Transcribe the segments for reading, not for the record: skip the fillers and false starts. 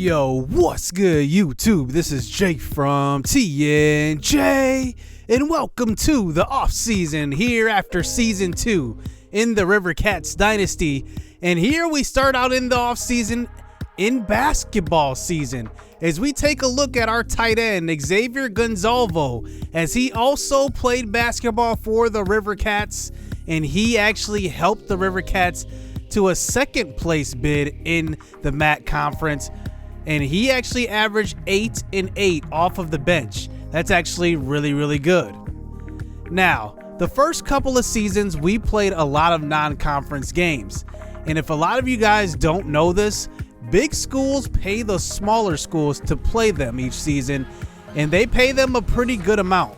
Yo, what's good, YouTube? This is Jake from Ncaa, and welcome to the Offseason here after Season 2 in the Rivercats Dynasty. And here we start out in the offseason in basketball season as we take a look at our tight end, Xavier Gonzalvo, as he also played basketball for the Rivercats, and he actually helped the Rivercats to a second place bid in the MAC conference. And he actually averaged 8 and 8 off of the bench. That's actually really good. Now, the first couple of seasons, we played a lot of non-conference games. And if a lot of you guys don't know this, big schools pay the smaller schools to play them each season, and they pay them a pretty good amount.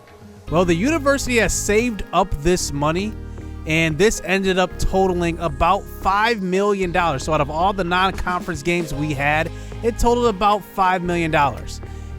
Well, the university has saved up this money, and this ended up totaling about $5 million. So out of all the non-conference games we had, it totaled about $5 million.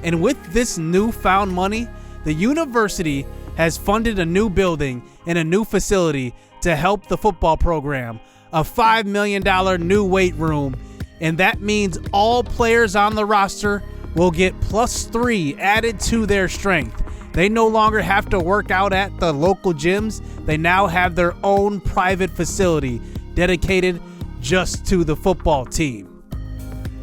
And with this newfound money, the university has funded a new building and a new facility to help the football program, a $5 million new weight room, and that means all players on the roster will get +3 added to their strength. They no longer have to work out at the local gyms. They now have their own private facility dedicated just to the football team.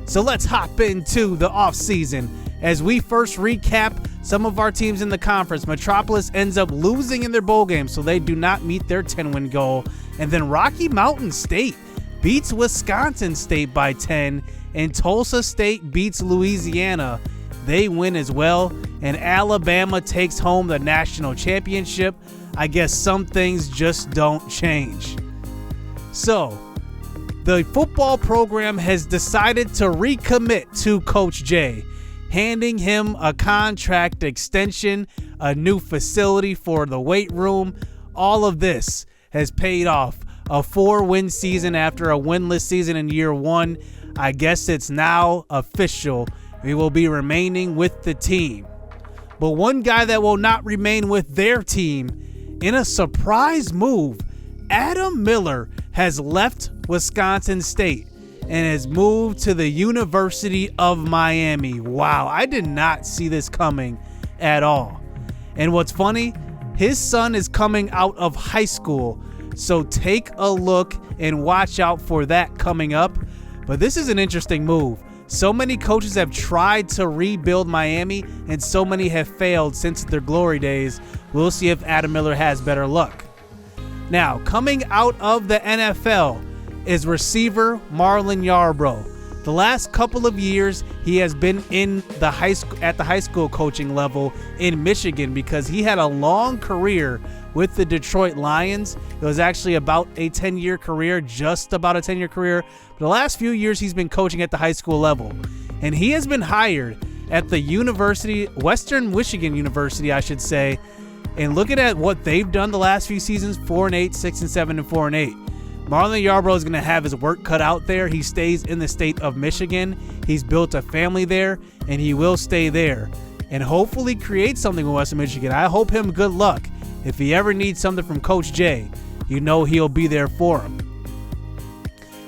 So let's hop into the offseason as we first recap some of our teams in the conference. Metropolis ends up losing in their bowl game, so they do not meet their 10-win goal. And then Rocky Mountain State beats Wisconsin State by 10, and Tulsa State beats Louisiana. They win as well, and Alabama takes home the national championship. I guess some things just don't change. So, the football program has decided to recommit to Coach J, handing him a contract extension, a new facility for the weight room. All of this has paid off. A 4-win season after a winless season in year 1. I guess it's now official. We will be remaining with the team. But one guy that will not remain with their team, in a surprise move, Adam Miller has left Wisconsin State and has moved to the University of Miami. Wow, I did not see this coming at all. And what's funny, his son is coming out of high school, so take a look and watch out for that coming up. But this is an interesting move. So many coaches have tried to rebuild Miami, and so many have failed since their glory days. We'll see if Adam Miller has better luck. Now, coming out of the NFL is receiver Marlon Yarbrough. The last couple of years, he has been in the at the high school coaching level in Michigan because he had a long career with the Detroit Lions. It was actually about a 10-year career, just about a 10-year career. But the last few years, he's been coaching at the high school level. And he has been hired at the university, Western Michigan University, I should say. And looking at what they've done the last few seasons, 4-8, 6-7, and 4-8. Marlon Yarbrough is going to have his work cut out there. He stays in the state of Michigan. He's built a family there, and he will stay there and hopefully create something with Western Michigan. I hope him good luck. If he ever needs something from Coach J, you know he'll be there for him.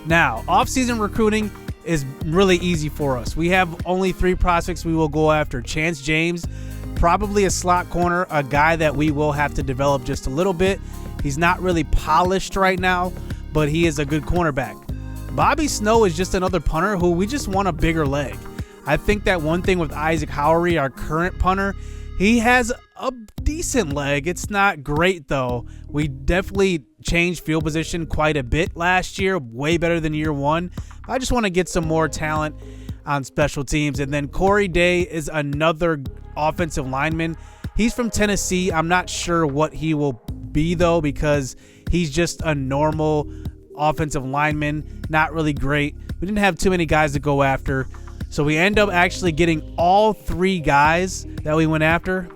Now, off-season recruiting is really easy for us. We have only 3 prospects we will go after. Chance James, probably a slot corner, a guy that we will have to develop just a little bit. He's not really polished right now, but he is a good cornerback. Bobby Snow is just another punter who we just want a bigger leg. I think that one thing with Isaac Howery, our current punter, he has a decent leg. It's not great, though. We definitely changed field position quite a bit last year, way better than year 1. I just want to get some more talent on special teams. And then Corey Day is another offensive lineman. He's from Tennessee. I'm not sure what he will be, though, because he's just a normal offensive lineman. Not really great. We didn't have too many guys to go after. So we end up actually getting all 3 guys that we went after.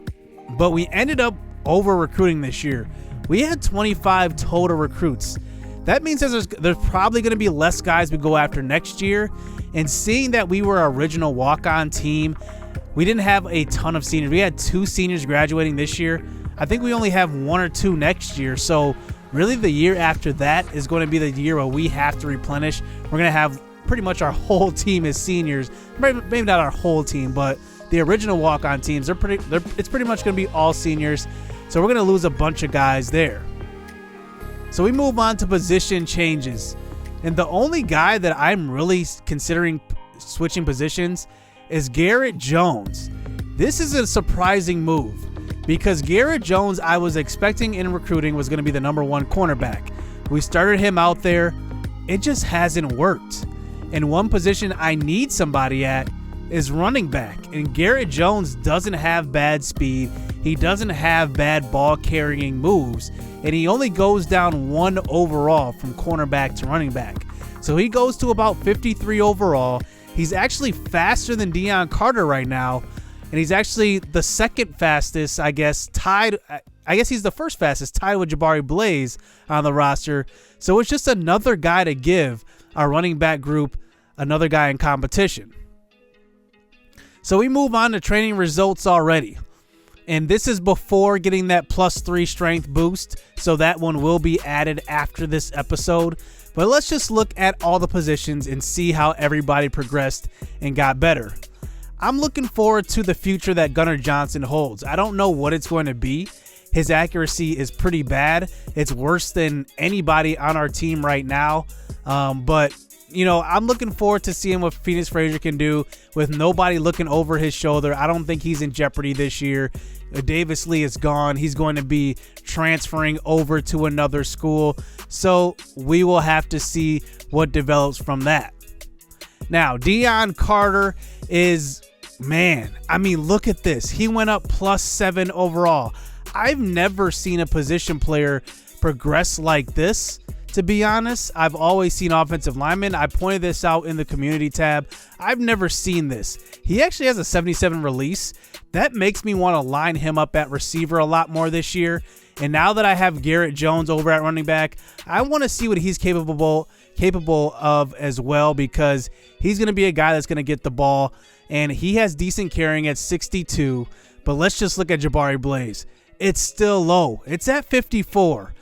But we ended up over-recruiting this year. We had 25 total recruits. That means there's probably going to be less guys we go after next year. And seeing that we were an original walk-on team, we didn't have a ton of seniors. We had 2 seniors graduating this year. I think we only have 1 or 2 next year. So really the year after that is going to be the year where we have to replenish. We're going to have pretty much our whole team is seniors. Maybe not our whole team, but the original walk-on teams, it's pretty much going to be all seniors. So we're going to lose a bunch of guys there. So we move on to position changes. And the only guy that I'm really considering switching positions is Garrett Jones. This is a surprising move because Garrett Jones, I was expecting in recruiting, was going to be the #1 cornerback. We started him out there. It just hasn't worked. And one position I need somebody at is running back. And Garrett Jones doesn't have bad speed. He doesn't have bad ball carrying moves. And he only goes down 1 overall from cornerback to running back. So he goes to about 53 overall. He's actually faster than Deion Carter right now. And he's actually the second fastest, I guess, tied. I guess he's the first fastest, tied with Jabari Blaze on the roster. So it's just another guy to give our running back group another guy in competition. So we move on to training results already. And this is before getting that +3 strength boost. So that one will be added after this episode. But let's just look at all the positions and see how everybody progressed and got better. I'm looking forward to the future that Gunnar Johnson holds. I don't know what it's going to be. His accuracy is pretty bad. It's worse than anybody on our team right now. But, you know, I'm looking forward to seeing what Phoenix Frasier can do with nobody looking over his shoulder. I don't think he's in jeopardy this year. Davis Lee is gone. He's going to be transferring over to another school. So we will have to see what develops from that. Now, Deion Carter is, man, I mean, look at this. He went up +7 overall. I've never seen a position player progress like this, to be honest. I've always seen offensive linemen. I pointed this out in the community tab. I've never seen this. He actually has a 77 release. That makes me want to line him up at receiver a lot more this year. And now that I have Garrett Jones over at running back, I want to see what he's capable of as well, because he's going to be a guy that's going to get the ball, and he has decent carrying at 62. But let's just look at Jabari Blaze. It's still low. It's at 54.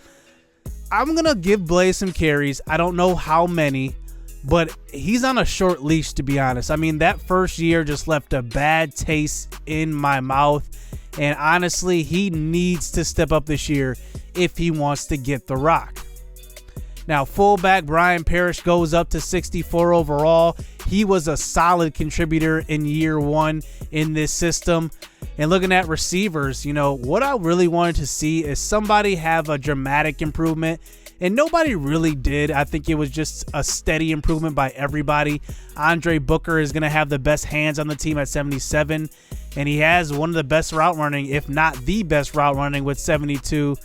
I'm going to give Blaze some carries. I don't know how many, but he's on a short leash, to be honest. I mean, that first year just left a bad taste in my mouth. And honestly, he needs to step up this year if he wants to get the rock. Now, fullback Brian Parrish goes up to 64 overall. He was a solid contributor in year 1 in this system. And looking at receivers, you know, what I really wanted to see is somebody have a dramatic improvement. And nobody really did. I think it was just a steady improvement by everybody. Andre Booker is going to have the best hands on the team at 77. And he has one of the best route running, if not the best route running, with 72.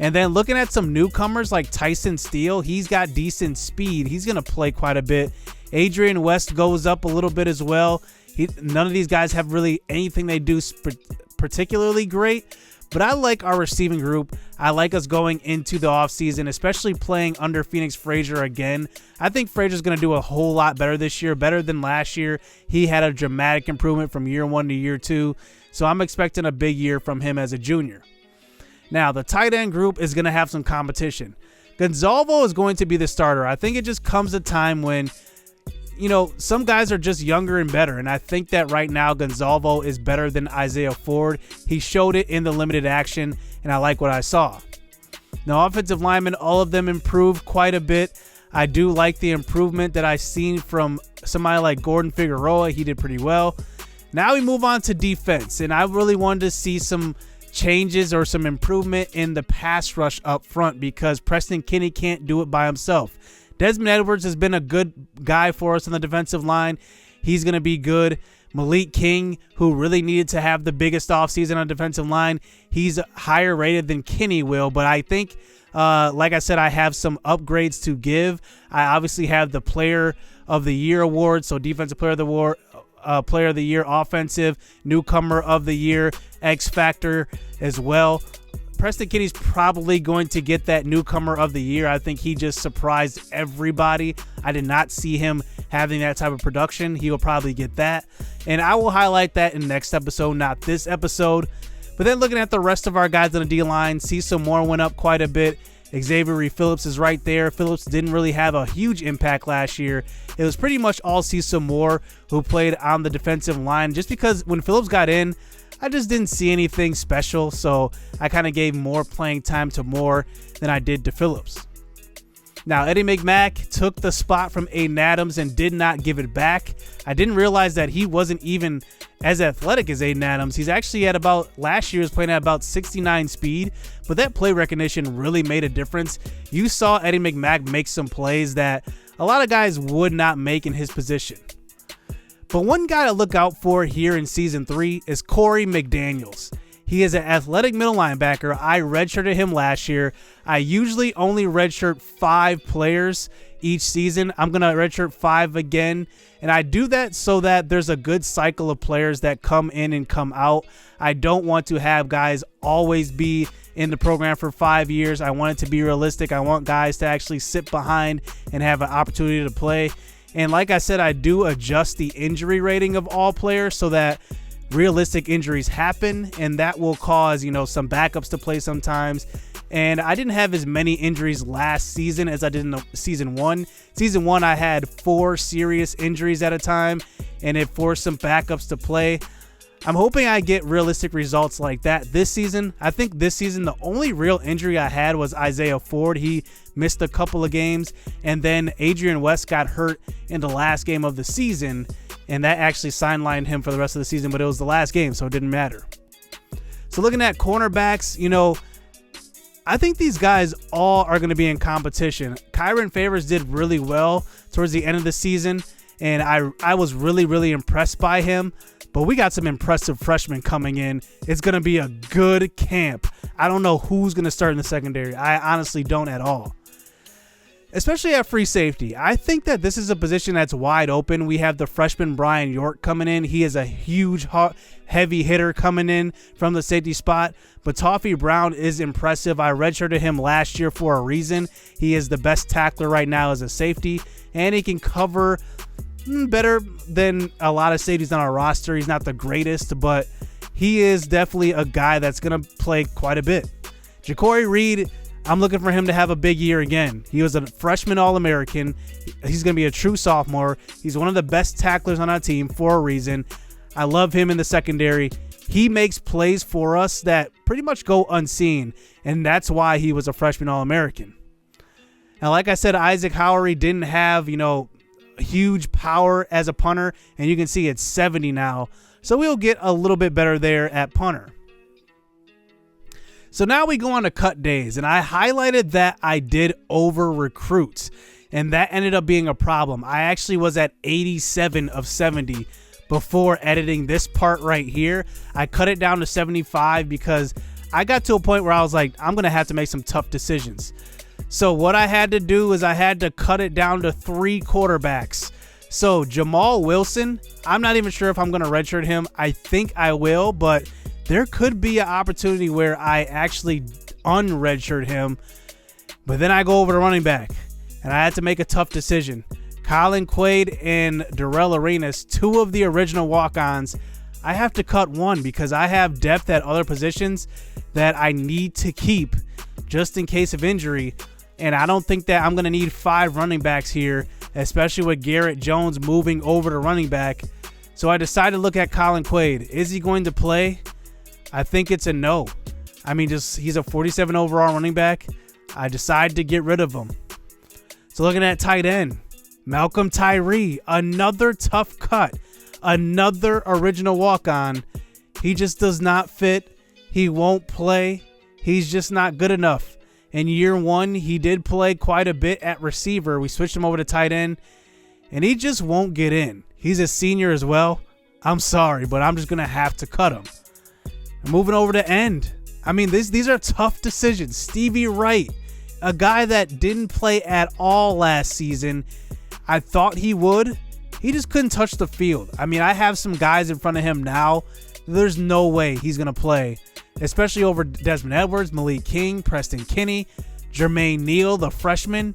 And then looking at some newcomers like Tyson Steele, he's got decent speed. He's going to play quite a bit. Adrian West goes up a little bit as well. None of these guys have really anything they do particularly great. But I like our receiving group. I like us going into the offseason, especially playing under Phoenix Frasier again. I think Frasier's going to do a whole lot better this year, better than last year. He had a dramatic improvement from year 1 to year 2. So I'm expecting a big year from him as a junior. Now, the tight end group is going to have some competition. Gonzalvo is going to be the starter. I think it just comes a time when, you know, some guys are just younger and better. And I think that right now Gonzalvo is better than Isaiah Ford. He showed it in the limited action, and I like what I saw. Now, offensive linemen, all of them improved quite a bit. I do like the improvement that I've seen from somebody like Gordon Figueroa. He did pretty well. Now we move on to defense, and I really wanted to see some changes or some improvement in the pass rush up front, because Preston Kinney can't do it by himself. Desmond Edwards has been a good guy for us on the defensive line. He's going to be good. Malik King, who really needed to have the biggest offseason on defensive line, he's higher rated than Kinney will. But I think, like I said, I have some upgrades to give. I obviously have the Player of the Year award, so Defensive Player of the Year, Offensive, Newcomer of the Year, X Factor as well. Preston Kinney's probably going to get that Newcomer of the Year. I think he just surprised everybody. I did not see him having that type of production. He will probably get that. And I will highlight that in the next episode, not this episode. But then looking at the rest of our guys on the D-line, Cecil Moore went up quite a bit. Xavier Phillips is right there. Phillips didn't really have a huge impact last year. It was pretty much all Cecil Moore who played on the defensive line, just because when Phillips got in, I just didn't see anything special, so I kind of gave more playing time to Moore than I did to Phillips. Now, Eddie McMack took the spot from Aiden Adams and did not give it back. I didn't realize that he wasn't even as athletic as Aiden Adams. He's actually at about, last year was playing at about 69 speed, but that play recognition really made a difference. You saw Eddie McMack make some plays that a lot of guys would not make in his position. But one guy to look out for here in Season 3 is Corey McDaniels. He is an athletic middle linebacker. I redshirted him last year. I usually only redshirt 5 players each season. I'm going to redshirt 5 again. And I do that so that there's a good cycle of players that come in and come out. I don't want to have guys always be in the program for 5 years. I want it to be realistic. I want guys to actually sit behind and have an opportunity to play. And like I said, I do adjust the injury rating of all players so that realistic injuries happen, and that will cause, some backups to play sometimes. And I didn't have as many injuries last season as I did in season 1. Season 1, I had 4 serious injuries at a time, and it forced some backups to play. I'm hoping I get realistic results like that this season. I think this season, the only real injury I had was Isaiah Ford. He missed a couple of games, and then Adrian West got hurt in the last game of the season, and that actually sidelined him for the rest of the season, but it was the last game, so it didn't matter. So looking at cornerbacks, I think these guys all are going to be in competition. Kyron Favors did really well towards the end of the season, and I was really, really impressed by him. But we got some impressive freshmen coming in. It's going to be a good camp. I don't know who's going to start in the secondary. I honestly don't at all. Especially at free safety. I think that this is a position that's wide open. We have the freshman Brian York coming in. He is a huge, heavy hitter coming in from the safety spot. But Toffee Brown is impressive. I redshirted him last year for a reason. He is the best tackler right now as a safety, and he can cover better than a lot of safeties on our roster. He's not the greatest, but he is definitely a guy that's going to play quite a bit. Ja'Cory Reed, I'm looking for him to have a big year again. He was a freshman All-American. He's going to be a true sophomore. He's one of the best tacklers on our team for a reason. I love him in the secondary. He makes plays for us that pretty much go unseen, and that's why he was a freshman All-American. Now, like I said, Isaac Howery didn't have, huge power as a punter, and you can see it's 70 now. So we'll get a little bit better there at punter. So now we go on to cut days, and I highlighted that I did over recruit, and that ended up being a problem. I actually was at 87 of 70 before editing this part right here. I cut it down to 75 because I got to a point where I was like, I'm going to have to make some tough decisions. So what I had to do is I had to cut it down to 3 quarterbacks. So Jamal Wilson, I'm not even sure if I'm going to redshirt him. I think I will, but there could be an opportunity where I actually unredshirt him. But then I go over to running back, and I had to make a tough decision. Colin Quaid and Darrell Arenas, 2 of the original walk-ons, I have to cut one because I have depth at other positions that I need to keep just in case of injury. And I don't think that I'm going to need 5 running backs here, especially with Garrett Jones moving over to running back. So I decided to look at Colin Quaid. Is he going to play? I think it's a no. I mean, he's a 47 overall running back. I decided to get rid of him. So looking at tight end, Malcolm Tyree, another tough cut, another original walk-on. He just does not fit. He won't play. He's just not good enough. In year 1, he did play quite a bit at receiver. We switched him over to tight end, and he just won't get in. He's a senior as well. I'm sorry, but I'm just going to have to cut him. And moving over to end. I mean, these are tough decisions. Stevie Wright, a guy that didn't play at all last season. I thought he would. He just couldn't touch the field. I mean, I have some guys in front of him now. There's no way he's going to play, especially over Desmond Edwards, Malik King, Preston Kinney, Jermaine Neal, the freshman.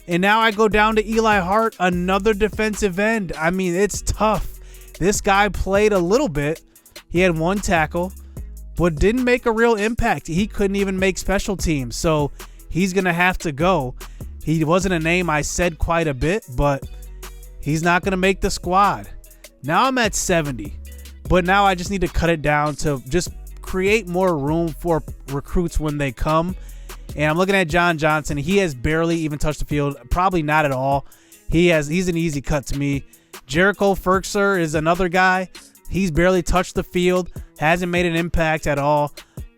And now I go down to Eli Hart, another defensive end. I mean, it's tough. This guy played a little bit. He had 1 tackle, but didn't make a real impact. He couldn't even make special teams. So he's going to have to go. He wasn't a name I said quite a bit, but he's not going to make the squad. Now I'm at 70, but now I just need to cut it down to just create more room for recruits when they come. And I'm looking at John Johnson. He has barely even touched the field, probably not at all. He's an easy cut to me. Jericho Frasier is another guy. He's barely touched the field, hasn't made an impact at all.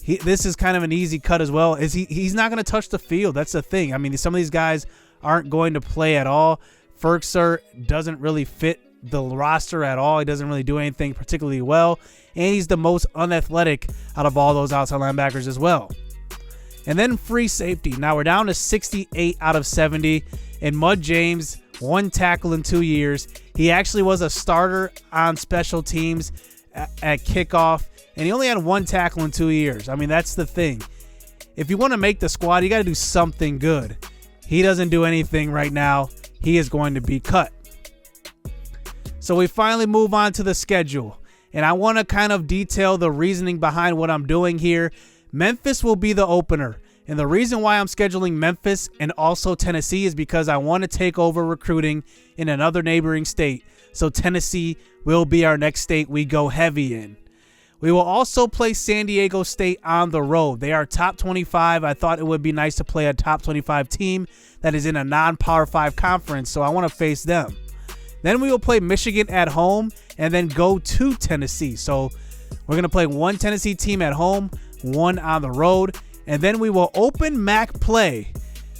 This is kind of an easy cut as well. He's not going to touch the field. That's the thing. I mean, some of these guys aren't going to play at all. Frasier doesn't really fit the roster at all. He doesn't really do anything particularly well. And he's the most unathletic out of all those outside linebackers as well. And then free safety. Now we're down to 68 out of 70. And Mud James, 1 tackle in 2 years. He actually was a starter on special teams at kickoff. And he only had 1 tackle in 2 years. I mean, that's the thing. If you want to make the squad, you got to do something good. He doesn't do anything right now. He is going to be cut. So we finally move on to the schedule. And I want to kind of detail the reasoning behind what I'm doing here. Memphis will be the opener. And the reason why I'm scheduling Memphis and also Tennessee is because I want to take over recruiting in another neighboring state. So Tennessee will be our next state we go heavy in. We will also play San Diego State on the road. They are top 25. I thought it would be nice to play a top 25 team that is in a non-Power 5 conference, so I want to face them. Then we will play Michigan at home and then go to Tennessee. So we're going to play 1 Tennessee team at home, 1 on the road, and then we will open MAC play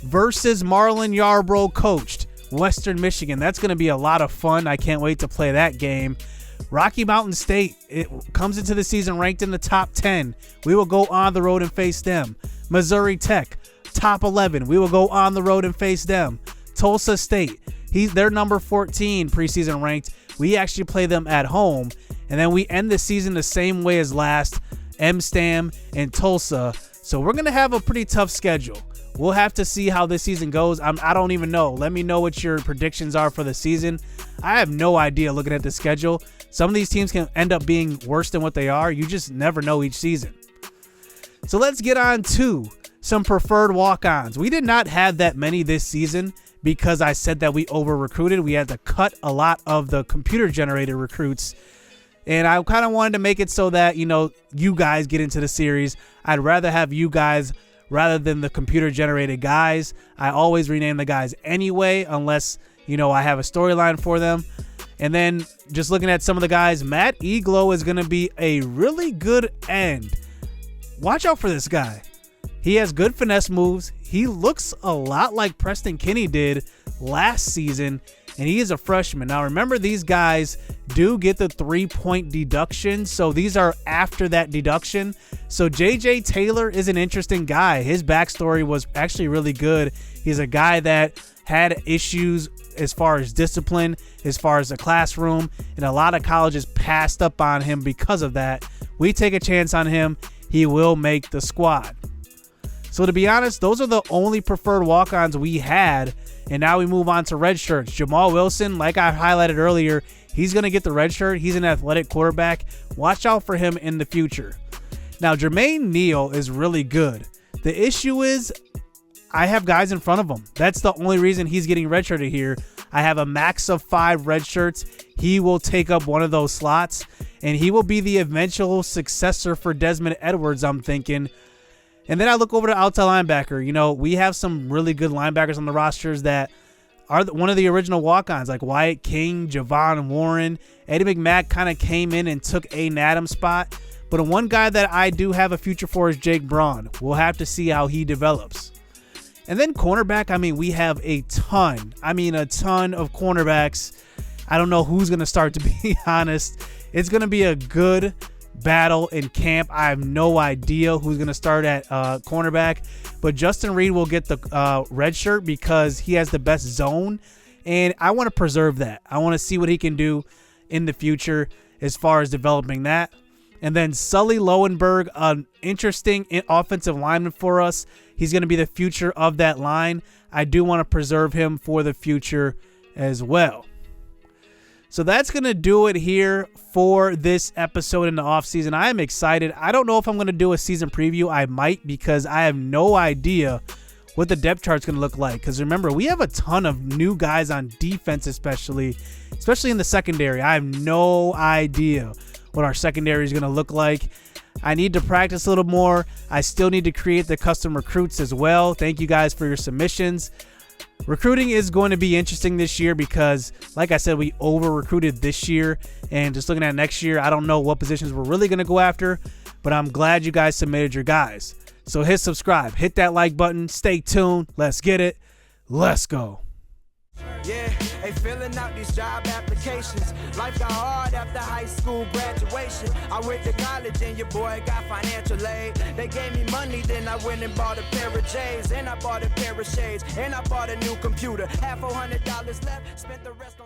versus Marlon Yarbrough coached Western Michigan. That's going to be a lot of fun. I can't wait to play that game. Rocky Mountain State, it comes into the season ranked in the top 10. We will go on the road and face them. Missouri Tech, top 11. We will go on the road and face them. Tulsa State, they're number 14 preseason ranked. We actually play them at home. And then we end the season the same way as last, M-Stam and Tulsa. So we're going to have a pretty tough schedule. We'll have to see how this season goes. I don't even know. Let me know what your predictions are for the season. I have no idea looking at the schedule. Some of these teams can end up being worse than what they are. You just never know each season. So let's get on to some preferred walk-ons. We did not have that many this season because I said that we over-recruited. We had to cut a lot of the computer-generated recruits. And I kind of wanted to make it so that, you guys get into the series. I'd rather have you guys rather than the computer-generated guys. I always rename the guys anyway, unless, I have a storyline for them. And then just looking at some of the guys, Matt Eglow is going to be a really good end. Watch out for this guy. He has good finesse moves. He looks a lot like Preston Kinney did last season, and he is a freshman. Now, remember, these guys do get the 3-point deduction, so these are after that deduction. So J.J. Taylor is an interesting guy. His backstory was actually really good. He's a guy that had issues as far as discipline, as far as the classroom, and a lot of colleges passed up on him because of that. We take a chance on him. He will make the squad. So to be honest, those are the only preferred walk-ons we had. And now we move on to red shirts. Jamal Wilson, like I highlighted earlier, he's going to get the red shirt. He's an athletic quarterback. Watch out for him in the future. Now, Jermaine Neal is really good. The issue is I have guys in front of him. That's the only reason he's getting redshirted here. I have a max of 5 red shirts. He will take up one of those slots, and he will be the eventual successor for Desmond Edwards, I'm thinking. And then I look over to outside linebacker. We have some really good linebackers on the rosters that are one of the original walk-ons, like Wyatt King, Javon Warren. Eddie McMack kind of came in and took Aiden Adams' spot. But one guy that I do have a future for is Jake Braun. We'll have to see how he develops. And then cornerback, we have a ton of cornerbacks. I don't know who's going to start, to be honest. It's going to be a good battle in camp. I have no idea who's going to start at cornerback, but Justin Reed will get the red shirt because he has the best zone, and I want to preserve that. I want to see what he can do in the future as far as developing that. And then Sully Lowenberg, an interesting offensive lineman for us. He's going to be the future of that line. I do want to preserve him for the future as well. So that's going to do it here for this episode in the offseason. I am excited. I don't know if I'm going to do a season preview. I might, because I have no idea what the depth chart's going to look like. Because remember, we have a ton of new guys on defense, especially in the secondary. I have no idea what our secondary is going to look like. I need to practice a little more. I still need to create the custom recruits as well. Thank you guys for your submissions. Recruiting is going to be interesting this year because, like I said, we over-recruited this year. And just looking at next year, I don't know what positions we're really going to go after. But I'm glad you guys submitted your guys. So hit subscribe. Hit that like button. Stay tuned. Let's get it. Let's go. Yeah, they filling out these job applications. Life got hard after high school graduation. I went to college and your boy got financial aid. They gave me money, then I went and bought a pair of J's. And I bought a pair of shades. And I bought a new computer. Had $400 left, spent the rest on